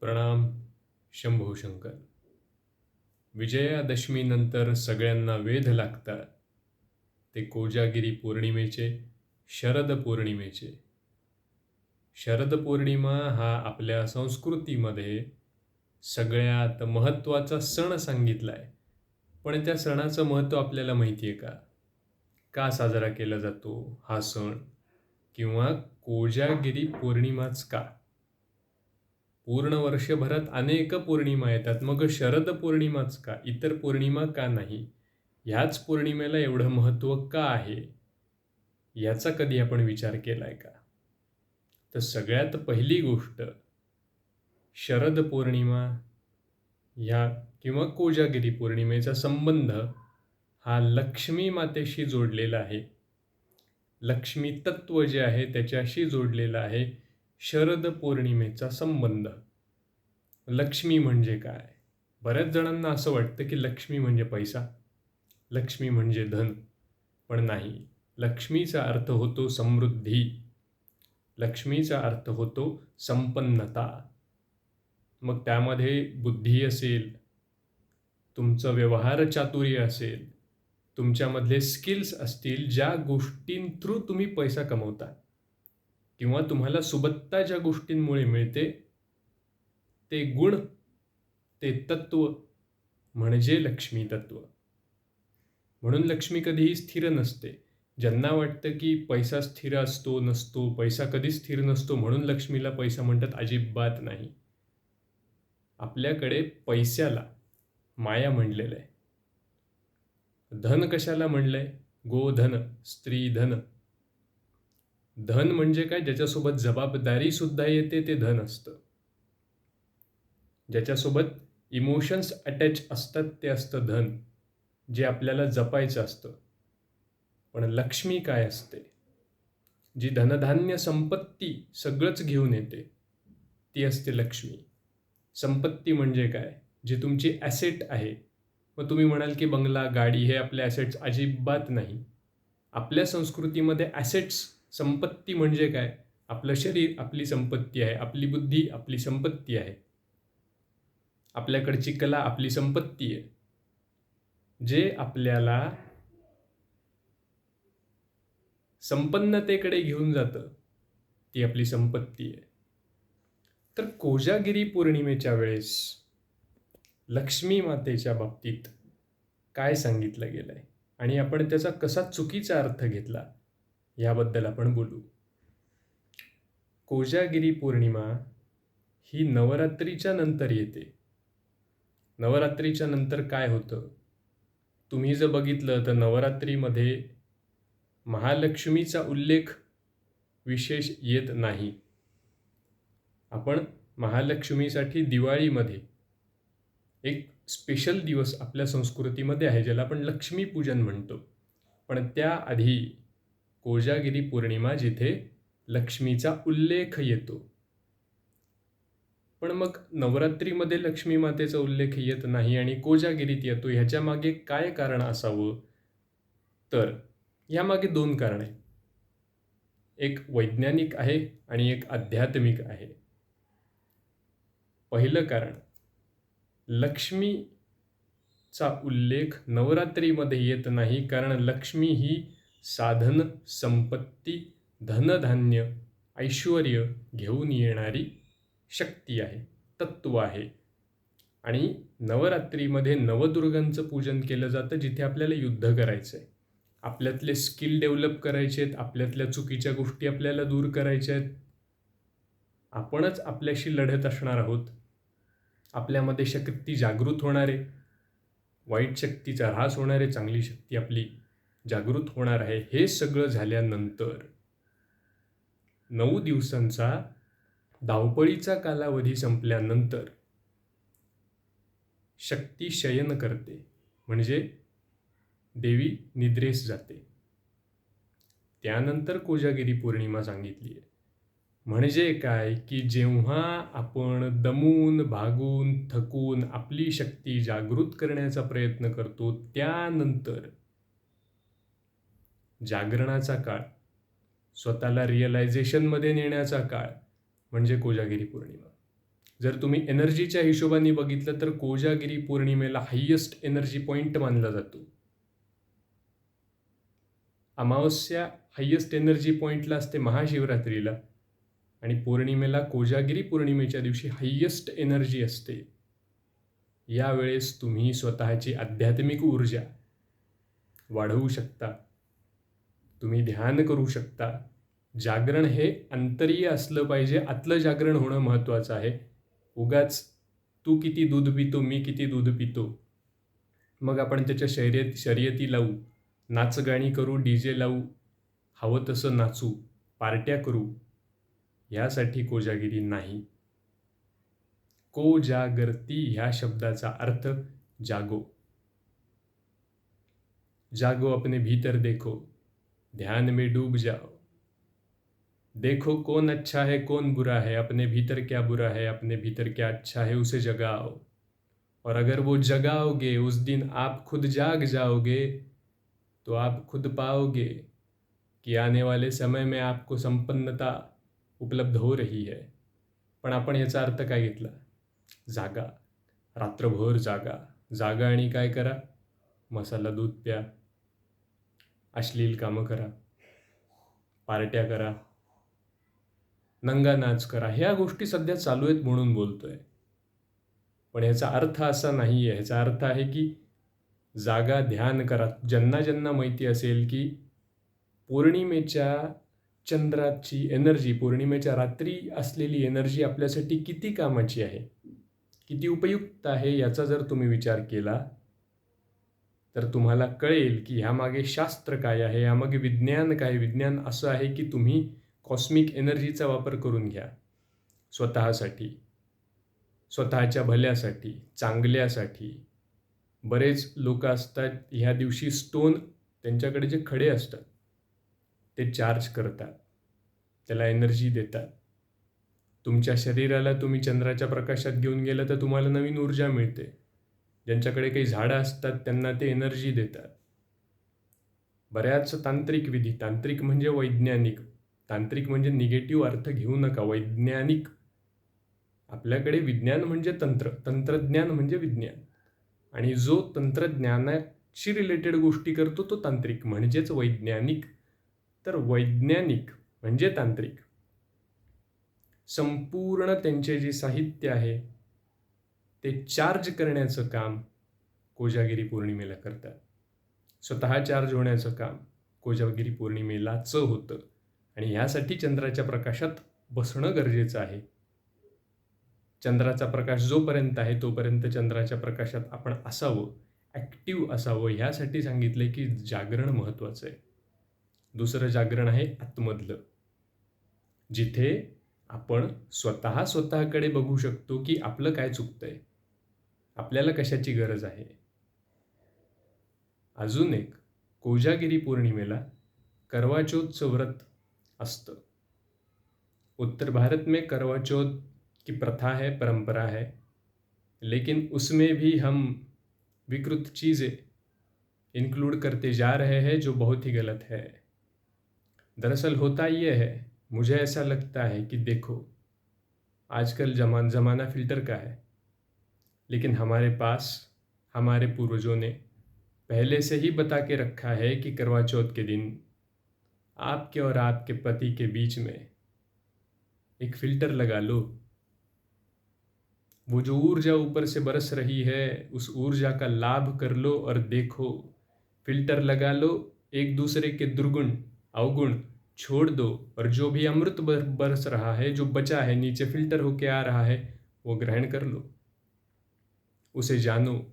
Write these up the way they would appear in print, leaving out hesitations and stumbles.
प्रणाम शंभो शंकर. विजयादशमीनंतर सगळ्यांना वेध लागतात ते कोजागिरी पौर्णिमेचे, शरद पौर्णिमेचे. शरद पौर्णिमा हा आपल्या संस्कृतीमध्ये सगळ्यात महत्त्वाचा सण सांगितला आहे. पण त्या सणाचं महत्त्व आपल्याला माहिती आहे का? का साजरा केला जातो हा सण? किंवा कोजागिरी पौर्णिमाच का? पूर्ण वर्षभरात अनेक पौर्णिमा येतात, मग शरद पौर्णिमाच का? इतर पौर्णिमा का नाही? ह्याच पौर्णिमेला एवढं महत्त्व का आहे? याचा कधी आपण विचार केलाय का? तर सगळ्यात पहिली गोष्ट, शरद पौर्णिमा ह्या किंवा कोजागिरी पौर्णिमेचा संबंध हा लक्ष्मी मातेशी जोडलेला आहे. लक्ष्मी तत्व जे आहे त्याच्याशी जोडलेला आहे शरद पौर्णिमेचा संबंध. लक्ष्मी म्हणजे काय? बऱ्याच जणांना असं वाटतं की लक्ष्मी म्हणजे पैसा, लक्ष्मी म्हणजे धन. पण नाही, लक्ष्मीचा अर्थ होतो समृद्धी, लक्ष्मीचा अर्थ होतो संपन्नता. मग त्यामध्ये बुद्धी असेल, तुमचं व्यवहार चातुर्य असेल, तुमच्यामधले स्किल्स असतील, ज्या गोष्टीं थ्रू तुम्ही पैसा कमवता किंवा तुम्हाला सुबत्ता ज्या गोष्टींमुळे मिळते, ते गुण, ते तत्व म्हणजे लक्ष्मी तत्व. म्हणून लक्ष्मी कधीही स्थिर नसते. ज्यांना वाटतं की पैसा स्थिर असतो नसतो, पैसा कधी स्थिर नसतो म्हणून लक्ष्मीला पैसा म्हणतात, अजिबात नाही. आपल्याकडे पैशाला माया म्हणलेलं आहे. धन कशाला म्हणलंय? गोधन, स्त्रीधन. धन म्हणजे काय? ज्याच्यासोबत जबाबदारी सुद्धा येते ते धन असतं. ज्याच्यासोबत इमोशन्स अटॅच असतात ते असतं धन, जे आपल्याला जपायचं असतं. पण लक्ष्मी काय असते? जी धनधान्य संपत्ती सगळंच घेऊन येते, ती असते लक्ष्मी. संपत्ती म्हणजे काय? जी तुमची ॲसेट आहे. मग तुम्ही म्हणाल की बंगला, गाडी हे आपले ॲसेट्स. अजिबात नाही. आपल्या संस्कृतीमध्ये ॲसेट्स, संपत्ती म्हणजे काय? आपलं शरीर आपली संपत्ती आहे, आपली बुद्धी आपली संपत्ती आहे, आपल्याकडची कला आपली संपत्ती आहे. जे आपल्याला संपन्नतेकडे घेऊन जातं ती आपली संपत्ती आहे. तर कोजागिरी पौर्णिमेच्या वेळेस लक्ष्मी मातेच्या बाबतीत काय सांगितलं गेलंय आणि आपण त्याचा कसा चुकीचा अर्थ घेतला याबद्दल आपण बोलू. कोजागिरी पौर्णिमा ही नवरात्रीच्या नंतर येते. नवरात्रीच्या नंतर काय होतं? तुम्ही जर बघितलं तर नवरात्रीमध्ये महालक्ष्मीचा उल्लेख विशेष येत नाही. आपण महालक्ष्मीसाठी दिवाळीमध्ये एक स्पेशल दिवस आपल्या संस्कृतीमध्ये आहे, ज्याला आपण लक्ष्मीपूजन म्हणतो. पण त्याआधी कोजागिरी पौर्णिमा, जिथे लक्ष्मीचा उल्लेख येतो. पण मग नवरात्रीमध्ये लक्ष्मी मातेचा उल्लेख येत नाही आणि कोजागिरीत येतो. ह्याच्या मागे काय कारण असावं? तर यामागे 2 कारण आहेत. एक वैज्ञानिक आहे आणि एक आध्यात्मिक आहे. पहिलं कारण, लक्ष्मीचा उल्लेख नवरात्रीमध्ये येत नाही कारण लक्ष्मी ही साधन, संपत्ती, धनधान्य, ऐश्वर्य घेऊन येणारी शक्ती आहे, तत्व आहे. आणि नवरात्रीमध्ये नवदुर्गांचं पूजन केलं जातं, जिथे आपल्याला युद्ध करायचं आहे, आपल्यातले स्किल डेव्हलप करायचे आहेत, आपल्यातल्या चुकीच्या गोष्टी आपल्याला दूर करायच्या आहेत. आपणच आपल्याशी लढत असणार आहोत. आपल्यामध्ये शक्ती जागृत होणार आहे, वाईट शक्तीचा ऱ्हास होणार आहे, चांगली शक्ती आपली जागृत होणार आहे. हे सगळं झाल्यानंतर 9 दिवसांचा धावपळीचा कालावधी संपल्यानंतर शक्ती शयन करते, म्हणजे देवी निद्रेस जाते. त्यानंतर कोजागिरी पौर्णिमा सांगितली आहे. म्हणजे काय? की जेव्हा आपण दमून, भागून, थकून आपली शक्ती जागृत करण्याचा प्रयत्न करतो, त्यानंतर जागरणाचा काळ, स्वतःला रिअलायझेशनमध्ये नेण्याचा काळ म्हणजे कोजागिरी पौर्णिमा. जर तुम्ही एनर्जीच्या हिशोबाने बघितलं तर कोजागिरी पौर्णिमेला हायेस्ट एनर्जी पॉईंट मानला जातो. अमावस्या हायेस्ट एनर्जी पॉईंटला असते महाशिवरात्रीला आणि पौर्णिमेला कोजागिरी पौर्णिमेच्या दिवशी हायेस्ट एनर्जी असते. यावेळेस तुम्ही स्वतःची आध्यात्मिक ऊर्जा वाढवू शकता. तुम्ही ध्यान करू शकता. जागरण हे अंतरीय असलं पाहिजे. आतलं जागरण होणं महत्त्वाचं आहे. उगाच तू किती दूध पितो, मी किती दूध पितो, मग आपण त्याच्या शर्यती लावू, नाचगाणी करू, डीजे लावू, हवं तसं नाचू, पार्ट्या करू, यासाठी कोजागिरी नाही. कोजागर्ती ह्या शब्दाचा अर्थ जागो. जागो अपने भीतर देखो, ध्यान में डूब जाओ. देखो कौन अच्छा है कौन बुरा है, अपने भीतर क्या बुरा है अपने भीतर क्या अच्छा है, उसे जगाओ. और अगर वो जगाओगे, उस दिन आप खुद जाग जाओगे, तो आप खुद पाओगे की आने वाले समय में आपको संपन्नता उपलब्ध हो रही है. पण आपण ह्याचा अर्थ काय घेतला? जागा, रात्रभर जागा. जागा आणि काय करा? मसाला दूध प्या, अश्लील कामं करा, पार्ट्या करा, नंगा नाच करा. ह्या गोष्टी सध्या चालू आहेत म्हणून बोलतोय. पण ह्याचा अर्थ असा नाही आहे. ह्याचा अर्थ आहे की जागा, ध्यान करा. ज्यांना ज्यांना माहिती असेल की पौर्णिमेच्या चंद्राची एनर्जी, पौर्णिमेच्या रात्री असलेली एनर्जी आपल्यासाठी किती कामाची आहे, किती उपयुक्त आहे, याचा जर तुम्ही विचार केला तर तुम्हाला कळेल की ह्यामागे शास्त्र काय आहे, ह्यामागे विज्ञान काय. विज्ञान असं आहे की तुम्ही कॉस्मिक एनर्जीचा वापर करून घ्या स्वतःसाठी, स्वतःच्या भल्यासाठी, चांगल्यासाठी. बरेच लोक असतात ह्या दिवशी स्टोन, त्यांच्याकडे जे खडे असतात ते चार्ज करतात, त्याला एनर्जी देतात. तुमच्या शरीराला तुम्ही चंद्राच्या प्रकाशात घेऊन गेलं तर तुम्हाला नवीन ऊर्जा मिळते. ज्यांच्याकडे काही झाडं असतात त्यांना ते एनर्जी देतात. बऱ्याच तांत्रिक विधी, तांत्रिक म्हणजे वैज्ञानिक, तांत्रिक म्हणजे निगेटिव्ह अर्थ घेऊ नका, वैज्ञानिक. आपल्याकडे विज्ञान म्हणजे तंत्र, तंत्रज्ञान म्हणजे विज्ञान, आणि जो तंत्रज्ञानाशी रिलेटेड गोष्टी करतो तो तांत्रिक म्हणजेच वैज्ञानिक. तर वैज्ञानिक म्हणजे तांत्रिक. संपूर्ण त्यांचे जे साहित्य आहे ते चार्ज करण्याचं काम कोजागिरी पौर्णिमेला करतात. स्वतः चार्ज होण्याचं काम कोजागिरी पौर्णिमेलाच होतं आणि ह्यासाठी चंद्राच्या प्रकाशात बसणं गरजेचं आहे. चंद्राचा प्रकाश जोपर्यंत आहे तोपर्यंत चंद्राच्या प्रकाशात आपण असावं, ॲक्टिव्ह असावं. ह्यासाठी सांगितलं की जागरण महत्त्वाचं आहे. दुसरं जागरण आहे आतमधलं, जिथे आपण स्वतःकडे बघू शकतो की आपलं काय चुकतंय, आपल्याला कशाची गरज आहे. अजून एक, कोजागिरी पौर्णिमेला करवा चौथचं व्रत असतं. उत्तर भारत में करवा चौथ की प्रथा है, परंपरा है, लेकिन उसमें भी हम विकृत चीज़ें इंक्लूड करते जा रहे हैं जो बहुत ही गलत है. दरअसल होता ये है, मुझे ऐसा लगता है कि देखो आजकल ज़माना फ़िल्टर का है, लेकिन हमारे पास हमारे पूर्वजों ने पहले से ही बता के रखा है कि करवा चौथ के दिन आपके और आपके पति के बीच में एक फ़िल्टर लगा लो. वो जो ऊर्जा ऊपर से बरस रही है उस ऊर्जा का लाभ कर लो और देखो. फ़िल्टर लगा लो, एक दूसरे के दुर्गुण अवगुण छोड़ दो और जो भी अमृत बरस रहा है, जो बचा है नीचे फ़िल्टर होके आ रहा है, वो ग्रहण कर लो, उसे जानो.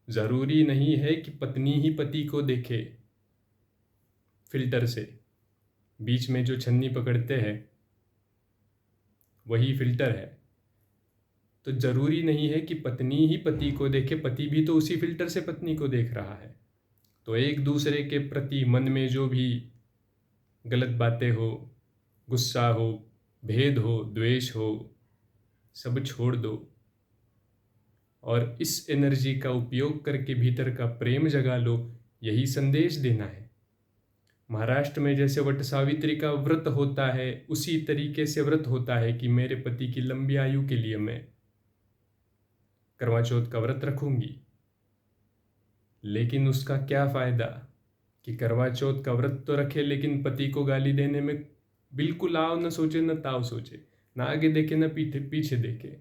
ज़रूरी नहीं है कि पत्नी ही पति को देखे फ़िल्टर से. बीच में जो छन्नी पकड़ते हैं वही फ़िल्टर है. तो ज़रूरी नहीं है कि पत्नी ही पति को देखे, पति भी तो उसी फ़िल्टर से पत्नी को देख रहा है. तो एक दूसरे के प्रति मन में जो भी गलत बातें हो, गुस्सा हो, भेद हो, द्वेष हो, सब छोड़ दो और इस एनर्जी का उपयोग करके भीतर का प्रेम जगा लो. यही संदेश देना है. महाराष्ट्र में जैसे वट सावित्री का व्रत होता है, उसी तरीके से व्रत होता है कि मेरे पति की लंबी आयु के लिए मैं करवा चौथ का व्रत रखूंगी। लेकिन उसका क्या फ़ायदा कि करवा चौथ का व्रत तो रखे, लेकिन पति को गाली देने में बिल्कुल आव न सोचे न ताव सोचे, ना आगे देखे न पीछे देखे।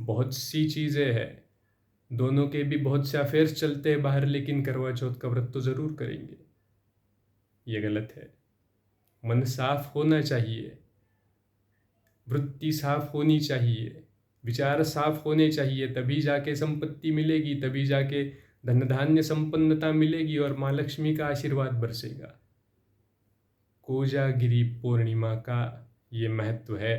बहुत सी चीज़ें हैं, दोनों के भी बहुत से अफेयर्स चलते हैं बाहर, लेकिन करवा चौथ का व्रत तो ज़रूर करेंगे। ये गलत है। मन साफ होना चाहिए, वृत्ति साफ होनी चाहिए, विचार साफ होने चाहिए, तभी जाके संपत्ति मिलेगी, तभी जाके धन धान्य संपन्नता मिलेगी और माँ लक्ष्मी का आशीर्वाद बरसेगा। कोजागिरी पूर्णिमा का ये महत्व है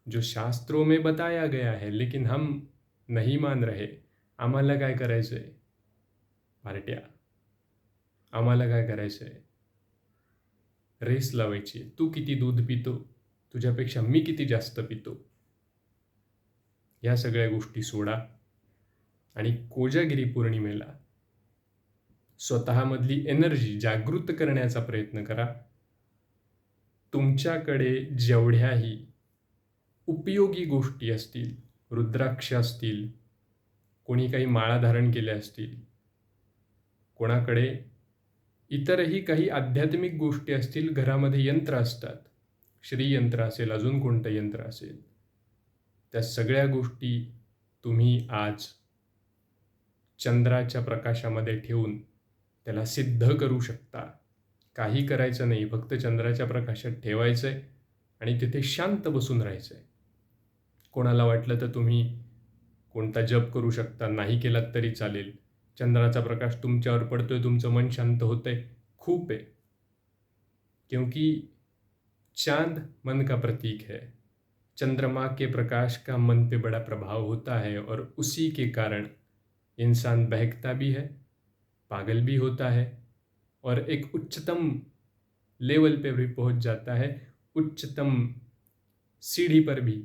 जो शास्त्रों में बताया गया है, लेकिन हम नहीं मान रहे। आम्हाला काय करायचंय पार्ट्या, आम्हाला काय करायचंय, रेस लावायची, तू किती दूध पितो, तुझ्यापेक्षा मी किती जास्त पितो, या सगळ्या गोष्टी सोडा आणि कोजागिरी पौर्णिमेला स्वतःमधली एनर्जी जागृत करण्याचा प्रयत्न करा। तुमच्याकडे जेवढ्याही उपयोगी गोष्टी असतील, रुद्राक्ष असतील, कोणी काही माळा धारण केल्या असतील, कोणाकडे इतरही काही आध्यात्मिक गोष्टी असतील, घरामध्ये यंत्र असतात, श्रीयंत्र असेल, अजून कोणतं यंत्र असेल, त्या सगळ्या गोष्टी तुम्ही आज चंद्राच्या प्रकाशामध्ये ठेवून त्याला सिद्ध करू शकता। काही करायचं नाही, फक्त चंद्राच्या प्रकाशात ठेवायचं आहे आणि तिथे शांत बसून राहायचं आहे। कोणाला वाटलं तर तुम्ही कोणता जप करू शकता, नाही केलात तरी चालेल। चंद्राचा प्रकाश तुमच्यावर पडतोय, तुमचं मन शांत होतंय, खूप आहे। क्योंकि चांद मन का प्रतीक है, चंद्रमा के प्रकाश का मन पे बड़ा प्रभाव होता है और उसी के कारण इंसान बहकता भी है, पागल भी होता है और एक उच्चतम लेवल पे भी पहुंच जाता है, उच्चतम सीढ़ी पर भी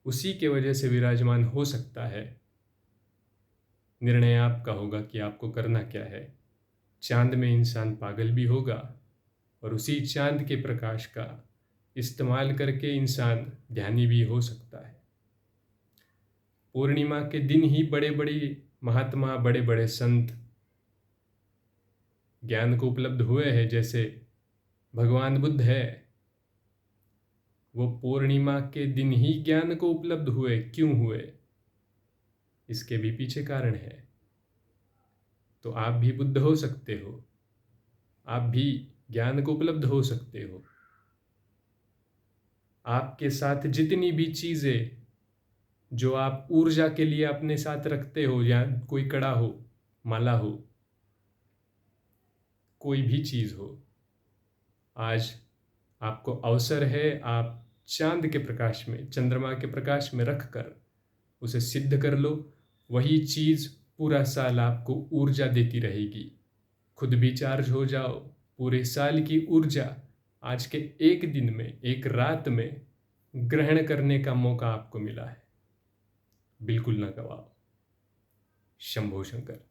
उसी के वजह से विराजमान हो सकता है। निर्णय आपका होगा कि आपको करना क्या है। चांद में इंसान पागल भी होगा और उसी चांद के प्रकाश का इस्तेमाल करके इंसान ध्यानी भी हो सकता है। पूर्णिमा के दिन ही बड़े बड़े महात्मा, बड़े बड़े संत ज्ञान को उपलब्ध हुए हैं। जैसे भगवान बुद्ध है, वो पूर्णिमा के दिन ही ज्ञान को उपलब्ध हुए। क्यों हुए, इसके भी पीछे कारण है। तो आप भी बुद्ध हो सकते हो, आप भी ज्ञान को उपलब्ध हो सकते हो। आपके साथ जितनी भी चीज़ें जो आप ऊर्जा के लिए अपने साथ रखते हो, या कोई कड़ा हो, माला हो, कोई भी चीज़ हो, आज आपको अवसर है, आप चांद के प्रकाश में, चंद्रमा के प्रकाश में रख कर उसे सिद्ध कर लो। वही चीज़ पूरा साल आपको ऊर्जा देती रहेगी। खुद भी चार्ज हो जाओ। पूरे साल की ऊर्जा आज के एक दिन में, एक रात में ग्रहण करने का मौका आपको मिला है। बिल्कुल ना गवाओ। शंभो शंकर।